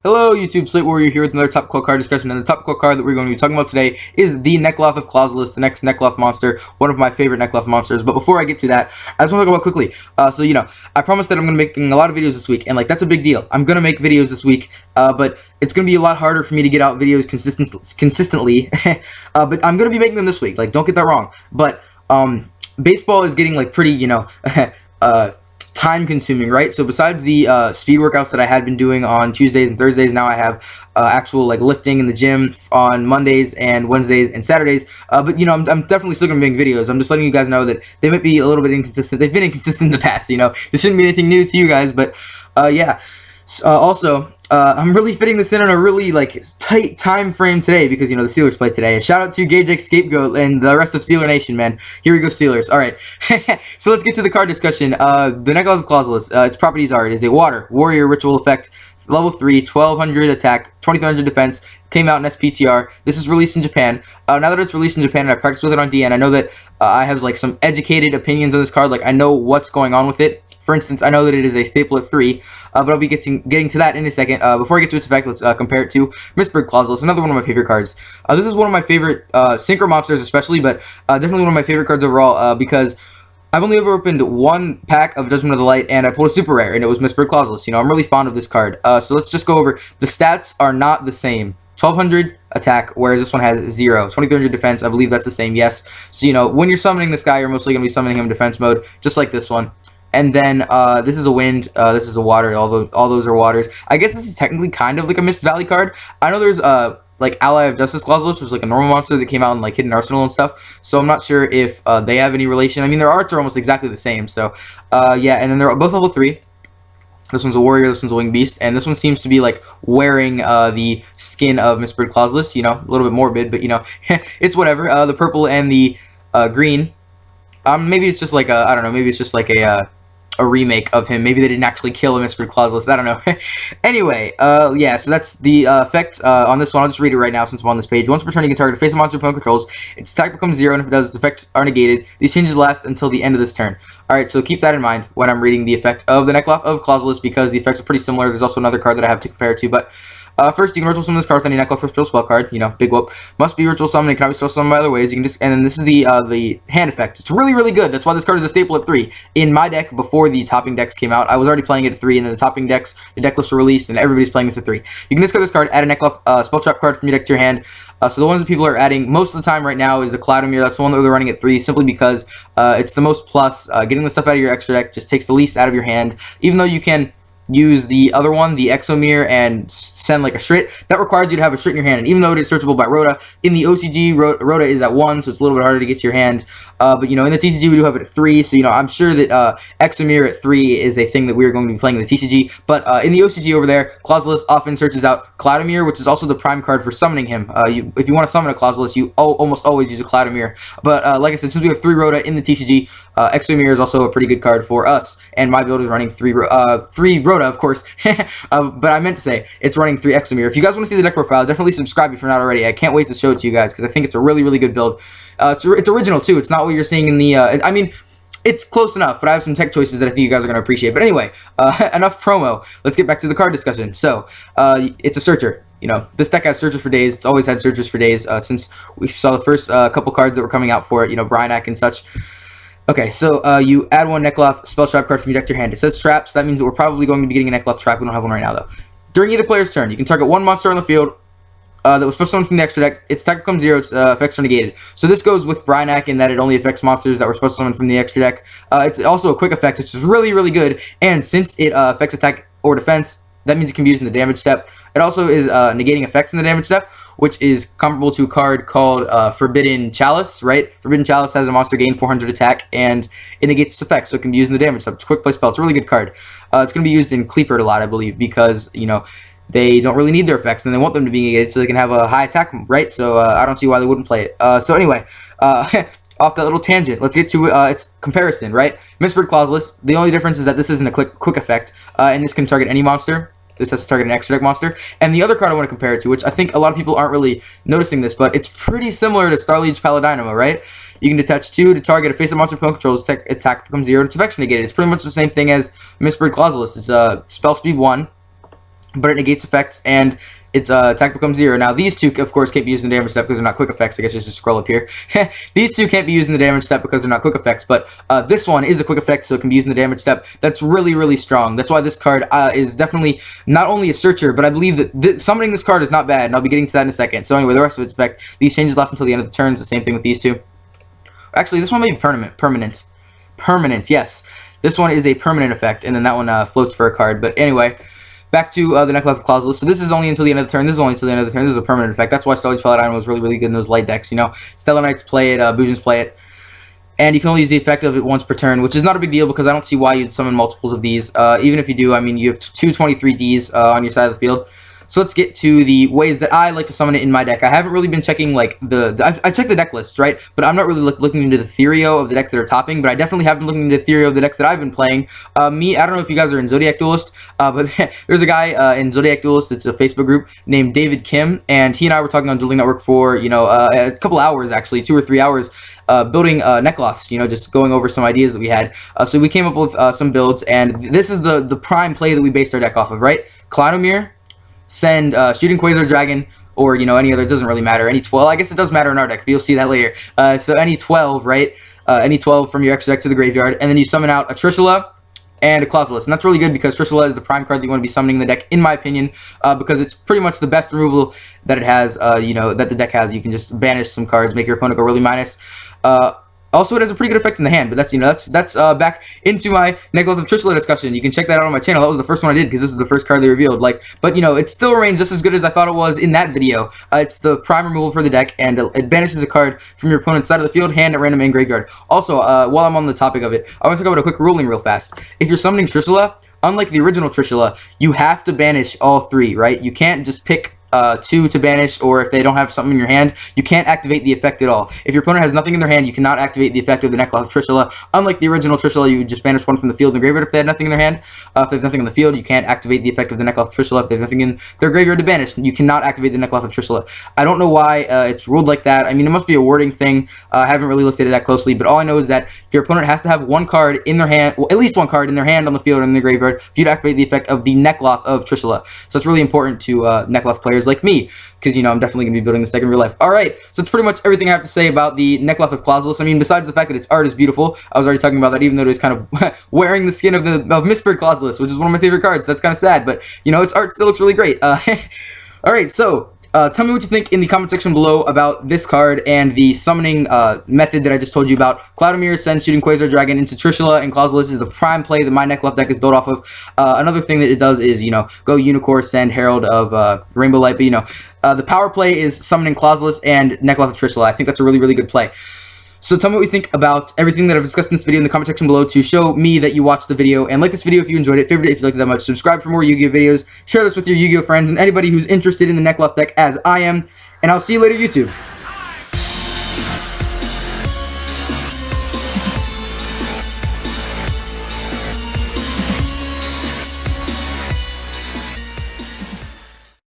Hello YouTube, Slate Warrior here with another topical card discussion, and the topical card that we're going to be talking about today is the Necloth of Clausolas, the next Necloth monster, one of my favorite Necloth monsters. But before I get to that, I just want to talk about quickly. I promised that I'm going to be making a lot of videos this week, and that's a big deal. I'm going to make videos this week, but it's going to be a lot harder for me to get out videos consistently, but I'm going to be making them this week, don't get that wrong. But baseball is getting pretty, time consuming, right? So besides the speed workouts that I had been doing on Tuesdays and Thursdays, now I have actual lifting in the gym on Mondays and Wednesdays and Saturdays. But I'm definitely still gonna be making videos. I'm just letting you guys know that they might be a little bit inconsistent. They've been inconsistent in the past. This shouldn't be anything new to you guys, but yeah. Also, I'm really fitting this in on a really tight time frame today because the Steelers play today. Shout out to Gage X Scapegoat and the rest of Steeler Nation, man. Here we go, Steelers. All right, so let's get to the card discussion. The Necloth of Clausolas. Its properties are: it is a water warrior ritual effect, level 3, 1200 attack, 2300 defense. Came out in SPTR. This is released in Japan. Now that it's released in Japan and I practiced with it on DN, I know that I have some educated opinions on this card. I know what's going on with it. For instance, I know that it is a staple at 3, but I'll be getting to that in a second. Before I get to its effect, let's compare it to Mistbird Clausolas, another one of my favorite cards. This is one of my favorite synchro monsters especially, but definitely one of my favorite cards overall because I've only ever opened one pack of Judgment of the Light, and I pulled a super rare, and it was Mistbird Clausolas. I'm really fond of this card. So let's just go over. The stats are not the same. 1200 attack, whereas this one has 0. 2300 defense, I believe that's the same, yes. So, when you're summoning this guy, you're mostly going to be summoning him in defense mode, just like this one. And then this is a wind, this is a water, all those are waters. I guess this is technically kind of like a Mist Valley card. I know there's Ally of Justice Clausolas, which is a normal monster that came out in Hidden Arsenal and stuff. So I'm not sure if they have any relation. I mean, their arts are almost exactly the same. So yeah, and then they're both level 3. This one's a warrior, this one's a winged beast, and this one seems to be wearing the skin of Mistbird Clausolas. A little bit morbid, but it's whatever. The purple and the green. Maybe it's just I don't know. Maybe it's just a remake of him. Maybe they didn't actually kill a Mistbird Clausolas. I don't know. Anyway, yeah, so that's the effect on this one. I'll just read it right now since I'm on this page. Once per turn, you can target a face of monster opponent controls. Its attack becomes 0, and if it does, its effects are negated. These changes last until the end of this turn. Alright, so keep that in mind when I'm reading the effect of the Necloth of Clausolas because the effects are pretty similar. There's also another card that I have to compare it to, but first, you can ritual summon this card with any Necloth ritual spell card. Big whoop. Must be ritual summoned and cannot be spell summoned by other ways. You can just, and then this is the hand effect. It's really, really good. That's why this card is a staple at 3. In my deck, before the topping decks came out, I was already playing it at 3, and then the topping decks, the deck lists were released, and everybody's playing this at 3. You can discard this card, add a Necloth spell trap card from your deck to your hand. So the ones that people are adding most of the time right now is the Kaleidomirror. That's the one that they're running at 3, simply because it's the most plus. Getting the stuff out of your extra deck just takes the least out of your hand, even though you can use the other one, the Exomirror, and send a Shrit. That requires you to have a Shrit in your hand, and even though it is searchable by Rhoda, in the OCG, Rhoda is at 1, so it's a little bit harder to get to your hand. But in the TCG, we do have it at 3, so I'm sure that Exomirror at 3 is a thing that we are going to be playing in the TCG. But in the OCG over there, Clausolas often searches out Kaleidomirror, which is also the prime card for summoning him. If you want to summon a Clausolas, you almost always use a Kaleidomirror. But like I said, since we have 3 Rhoda in the TCG, Exomirror is also a pretty good card for us, and my build is running 3 Rhoda, of course. But I meant to say it's running 3 Exomirror. If you guys want to see the deck profile, definitely subscribe if you're not already. I can't wait to show it to you guys because I think it's a really, really good build. It's original too. It's not what you're seeing in the. I mean, it's close enough, but I have some tech choices that I think you guys are going to appreciate. But anyway, enough promo. Let's get back to the card discussion. So, it's a searcher. This deck has searches for days. It's always had searches for days since we saw the first couple cards that were coming out for it. Brionac and such. Okay, so you add one Necloth spell trap card from your deck to your hand. It says trap, so that means that we're probably going to be getting a Necloth trap. We don't have one right now, though. During either player's turn, you can target one monster on the field that was supposed to summon from the extra deck. Its attack becomes 0, its effects are negated. So this goes with Brionac in that it only affects monsters that were supposed to summon from the extra deck. It's also a quick effect, which is really, really good. And since it affects attack or defense, that means it can be used in the damage step. It also is negating effects in the damage step, which is comparable to a card called Forbidden Chalice, right? Forbidden Chalice has a monster gain 400 attack, and it negates its effects, so it can be used in the damage step. It's a quick play spell. It's a really good card. It's going to be used in Kleepert a lot, I believe, because, they don't really need their effects, and they want them to be negated so they can have a high attack, right? So I don't see why they wouldn't play it. So anyway, off that little tangent, let's get to its comparison, right? Mistbird Clausolas, the only difference is that this isn't a quick effect, and this can target any monster. This has to target an extra deck monster. And the other card I want to compare it to, which I think a lot of people aren't really noticing this, but it's pretty similar to Starliege Paladynamo, right? You can detach 2 to target a face-up monster opponent controls. Attack becomes 0, and its effects negated. It's pretty much the same thing as Mistbird Clausolas. It's spell speed 1. but it negates effects, and its attack becomes 0. Now, these two, of course, can't be used in the damage step because they're not quick effects. I guess just scroll up here. These two can't be used in the damage step because they're not quick effects, but this one is a quick effect, so it can be used in the damage step. That's really, really strong. That's why this card is definitely not only a searcher, but I believe that summoning this card is not bad, and I'll be getting to that in a second. So anyway, the rest of its effect, these changes last until the end of the turns. The same thing with these two. Actually, this one may be permanent, yes. This one is a permanent effect, and then that one floats for a card. But anyway, back to the Necloth of Clausolas. So this is only until the end of the turn. This is only until the end of the turn. This is a permanent effect. That's why Starliege Paladynamo was really, really good in those light decks. You know, Stellar Knights play it, Boojans play it. And you can only use the effect of it once per turn, which is not a big deal because I don't see why you'd summon multiples of these. Even if you do, I mean, you have two 23Ds on your side of the field. So let's get to the ways that I like to summon it in my deck. I haven't really been checking, like, I checked the deck lists, right? But I'm not really looking into the theorio of the decks that are topping, but I definitely have been looking into the theorio of the decks that I've been playing. I don't know if you guys are in Zodiac Duelist, but there's a guy in Zodiac Duelist, it's a Facebook group, named David Kim, and he and I were talking on Dueling Network for, you know, a couple hours, actually, 2 or 3 hours, building Necloths, you know, just going over some ideas that we had. So we came up with some builds, and this is the prime play that we based our deck off of, right? Kaleidomirror, send Shooting Quasar Dragon, or, you know, any other, it doesn't really matter. Any 12, I guess it does matter in our deck, but you'll see that later. So any 12, right? Any 12 from your extra deck to the graveyard, and then you summon out a Trishula and a Clausolas. And that's really good because Trishula is the prime card that you want to be summoning in the deck, in my opinion, because it's pretty much the best removal that it has, you know, that the deck has. You can just banish some cards, make your opponent go really minus. Also, it has a pretty good effect in the hand, but that's, you know, that's back into my Necloth of Trishula discussion. You can check that out on my channel. That was the first one I did because this is the first card they revealed. Like, but, you know, it still remains just as good as I thought it was in that video. It's the prime removal for the deck, and it banishes a card from your opponent's side of the field, hand, at random, and graveyard. Also, while I'm on the topic of it, I want to talk about a quick ruling real fast. If you're summoning Trishula, unlike the original Trishula, you have to banish all 3, right? You can't just pick 2 to banish, or if they don't have something in your hand, you can't activate the effect at all. If your opponent has nothing in their hand, you cannot activate the effect of the Necloth of Trishula. Unlike the original Trishula, you would just banish one from the field and graveyard if they had nothing in their hand. If they have nothing in the field, you can't activate the effect of the Necloth of Trishula. If they have nothing in their graveyard to banish, you cannot activate the Necloth of Trishula. I don't know why it's ruled like that. I mean, it must be a wording thing. I haven't really looked at it that closely, but all I know is that your opponent has to have one card in their hand, well, at least one card in their hand on the field and in the graveyard for you to activate the effect of the Necloth of Trishula. So it's really important to Necloth players like me, because, you know, I'm definitely going to be building this deck in real life. Alright, so that's pretty much everything I have to say about the Necloth of Clausolas. I mean, besides the fact that its art is beautiful, I was already talking about that, even though it was kind of wearing the skin of Mistborn Clausolas, which is one of my favorite cards. That's kind of sad, but, you know, its art still looks really great. Alright, so tell me what you think in the comment section below about this card and the summoning method that I just told you about. Kaleidomirror sends Shooting Quasar Dragon into Trishula, and Causolas is the prime play that my Necloth deck is built off of. Another thing that it does is, you know, go Unicore, send Herald of Rainbow Light, but, you know, the power play is summoning Causolas and Necloth of Trishula. I think that's a really, really good play. So tell me what you think about everything that I've discussed in this video in the comment section below to show me that you watched the video. And like this video if you enjoyed it, favorite it if you liked it that much, subscribe for more Yu-Gi-Oh videos, share this with your Yu-Gi-Oh friends and anybody who's interested in the Necloth deck as I am. And I'll see you later, YouTube.